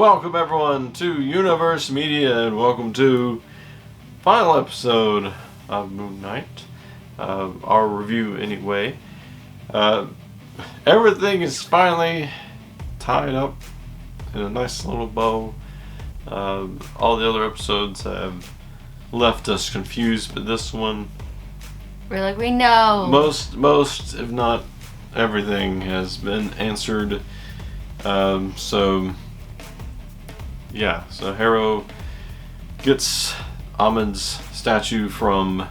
welcome everyone to Universe Media, and welcome to final episode of Moon Knight. Our review, anyway. Everything is finally tied up in a nice little bow. All the other episodes have left us confused, but this one, we're like, we know. Most, if not everything, has been answered. So Harrow gets Ahmed's statue from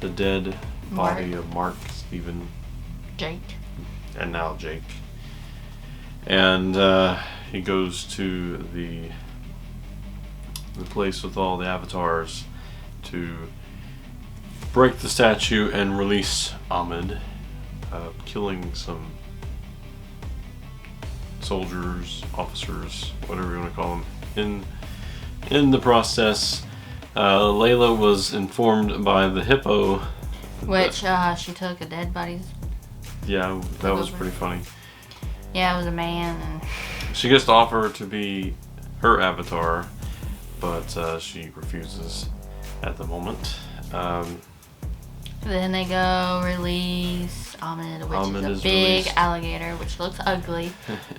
the dead body of Mark, Stephen, Jake, and now Jake. And he goes to the place with all the avatars to break the statue and release Ahmed, killing some soldiers, officers, whatever you want to call them. In the process, Layla was informed by the hippo, which she took a dead body's. Yeah, that was pretty funny. Yeah, it was a man, and she gets to offer to be her avatar, but she refuses at the moment. Then they go release Ahmed, which Ahmed is a big released. alligator, which looks ugly.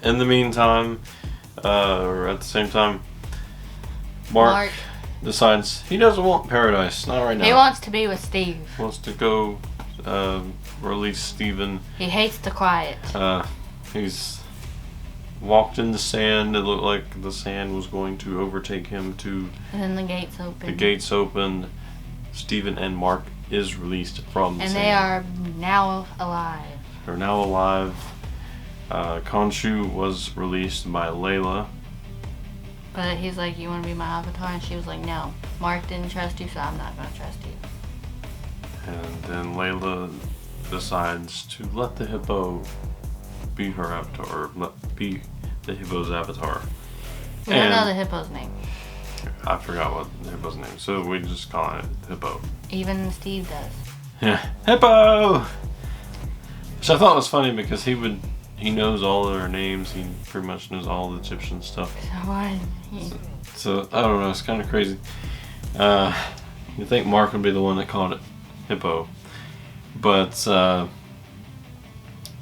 In the meantime, or at the same time, Mark decides he doesn't want paradise, not right now. He wants to be with Steve. He wants to go release Stephen. He hates the quiet. He's walked in the sand. It looked like the sand was going to overtake him too. And then the gates open. The gates opened. Stephen and Mark is released from the sand. And they are now alive. They're now alive. Khonshu was released by Layla. But he's like, you want to be my avatar? And she was like, no. Mark didn't trust you, so I'm not going to trust you. And then Layla decides to let the hippo be her avatar, or be the hippo's avatar. We don't know the hippo's name. I forgot what the hippo's name, so we just call it Hippo. Even Steve does. Yeah, Hippo! Which I thought was funny because he knows all of their names. He pretty much knows all the Egyptian stuff. So why? So I don't know. It's kind of crazy. You think Mark would be the one that called it Hippo, but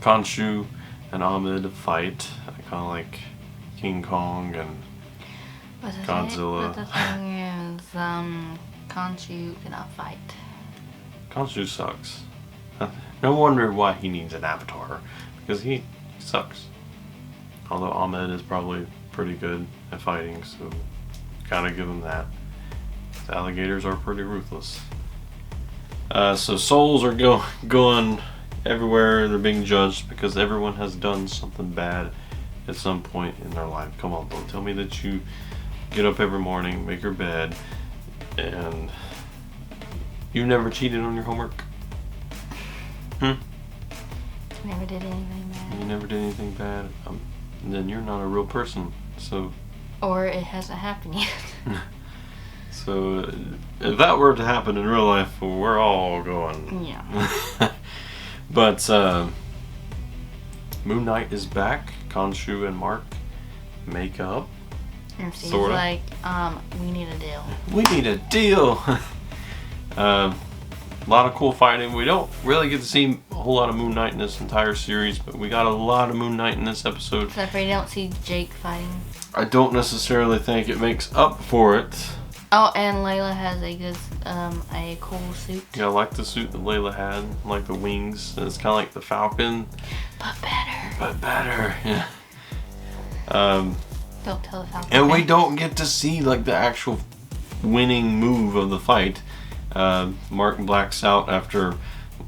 Khonshu and Ahmed fight, kind of like King Kong and Godzilla. But the thing is, Khonshu cannot fight. Khonshu sucks. No wonder why he needs an avatar, because he sucks. Although Ahmed is probably pretty good at fighting, so gotta give him that. The alligators are pretty ruthless. So souls are going everywhere. They're being judged because everyone has done something bad at some point in their life. Come on, don't tell me that you get up every morning, make your bed, and you never cheated on your homework. Never did anything bad. You never did anything bad. Then you're not a real person. So. Or it hasn't happened yet. So, if that were to happen in real life, we're all going. Yeah. But Moon Knight is back. Khonshu and Mark make up. And Steve's Sorta. like, we need a deal. We need a deal. A lot of cool fighting. We don't really get to see a whole lot of Moon Knight in this entire series, but we got a lot of Moon Knight in this episode. Except for you don't see Jake fighting. I don't necessarily think it makes up for it. Oh, and Layla has a cool suit. Yeah, I like the suit that Layla had, like the wings. It's kind of like the Falcon. But better. Yeah. Don't tell the Falcon. And we don't get to see like the actual winning move of the fight. Mark blacks out after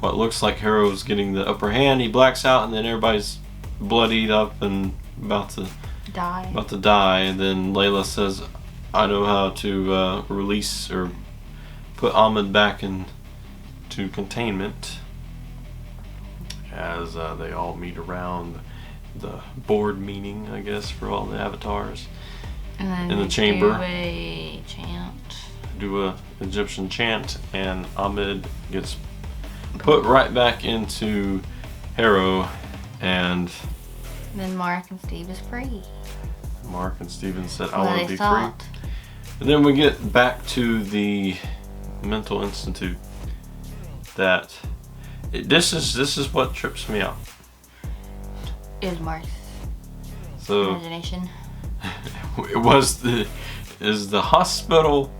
what looks like Harrow's getting the upper hand. He blacks out, and then everybody's bloodied up and about to die. And then Layla says, I know how to release or put Ahmed back into containment, as they all meet around the board meeting, I guess, for all the avatars. And then in the chamber. Do a chant. Do a Egyptian chant, and Ahmed gets put right back into Harrow, and then Mark and Steve is free. Mark and Steven said, I Well, want they to be thought. free. And then we get back to the mental institute. This is what trips me out. Is Mark's So imagination. is the hospital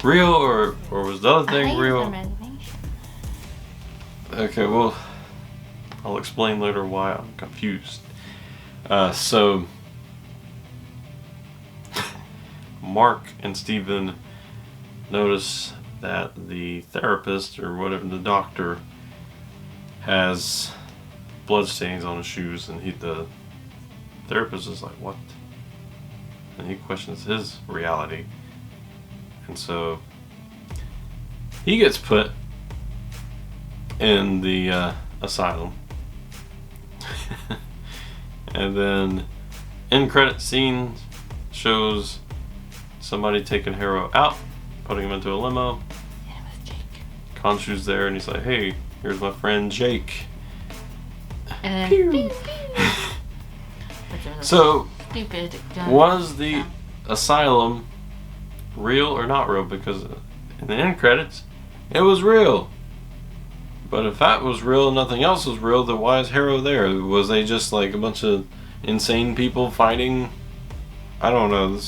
real or was the other I thing think real? it's imagination. Okay, well, I'll explain later why I'm confused. So Mark and Steven notice that the therapist or whatever, the doctor, has bloodstains on his shoes, and the therapist is like, what? And he questions his reality. And so he gets put in the asylum. And then end credit scene shows somebody taking Harrow out, putting him into a limo. And it was Jake. Khonshu's there and he's like, hey, here's my friend Jake. And then Pew. pew, pew. Which was a So stupid gun. was the sound. asylum real or not real? Because in the end credits, it was real. But if that was real and nothing else was real, then why is Harrow there? Was they just like a bunch of insane people fighting? I don't know.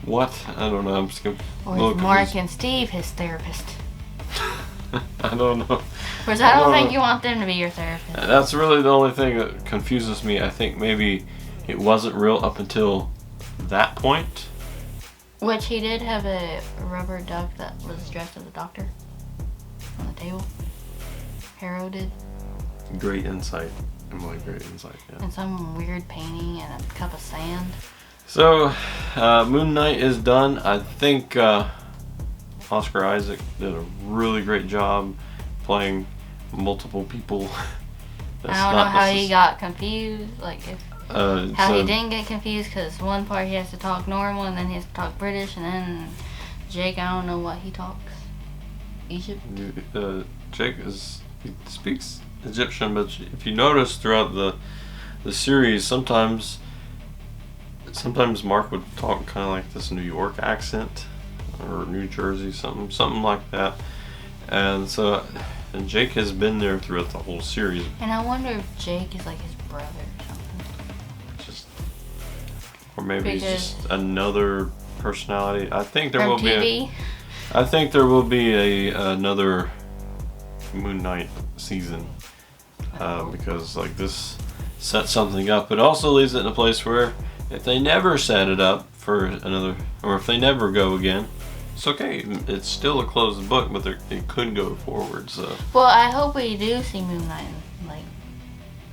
What? I don't know. I'm just gonna. Or is Mark and Steve his therapist? I don't know. Whereas I don't think you want them to be your therapist. That's really the only thing that confuses me. I think maybe it wasn't real up until that point. Which he did have a rubber duck that was dressed as a doctor on the table. Harrow did. Great insight. Emily, great insight, yeah. And some weird painting and a cup of sand. So, Moon Knight is done. I think Oscar Isaac did a really great job playing multiple people. I don't know how he got confused. Like, if how he so- didn't get confused, because one part he has to talk normal and then he has to talk British, and then Jake, I don't know what he talks. Egypt? Jake he speaks Egyptian, but if you notice throughout the series, sometimes Mark would talk kind of like this New York accent or New Jersey, something like that. And so, and Jake has been there throughout the whole series. And I wonder if Jake is like his brother or something. Just, or maybe he's Because- just another personality. I think there From will TV? be. I think there will be another Moon Knight season because like this sets something up. It also leaves it in a place where if they never set it up for another, or if they never go again, it's okay. It's still a closed book, but it could go forward. So Well, I hope we do see Moon Knight,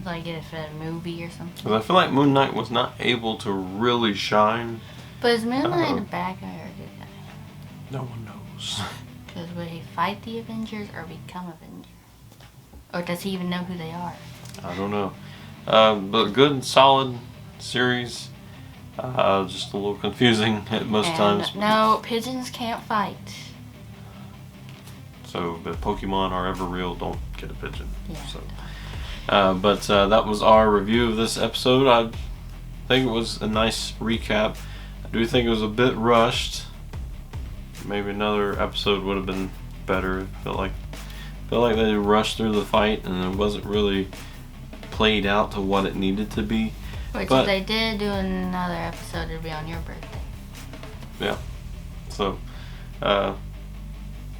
like if a movie or something. 'cause I feel like Moon Knight was not able to really shine. But is Moon Knight Uh-oh. a bad guy or a good guy? No one knows. Because would he fight the Avengers or become Avengers? Or does he even know who they are? I don't know. But good, solid series. Just a little confusing at most And times. no, pigeons can't fight. So, if Pokemon are ever real, don't get a pigeon. Yeah. So, but that was our review of this episode. I think it was a nice recap. I do think it was a bit rushed. Maybe another episode would have been better. I felt like they rushed through the fight and it wasn't really played out to what it needed to be. Which But- if they did do another episode, it'd be on your birthday. Yeah. So,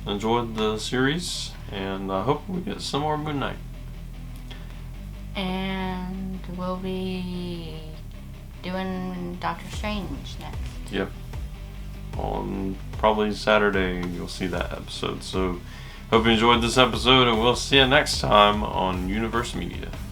enjoyed the series, and I hope we get some more Moon Knight. And we'll be doing Doctor Strange next. Yep. On probably Saturday, you'll see that episode. So, hope you enjoyed this episode, and we'll see you next time on Universe Media.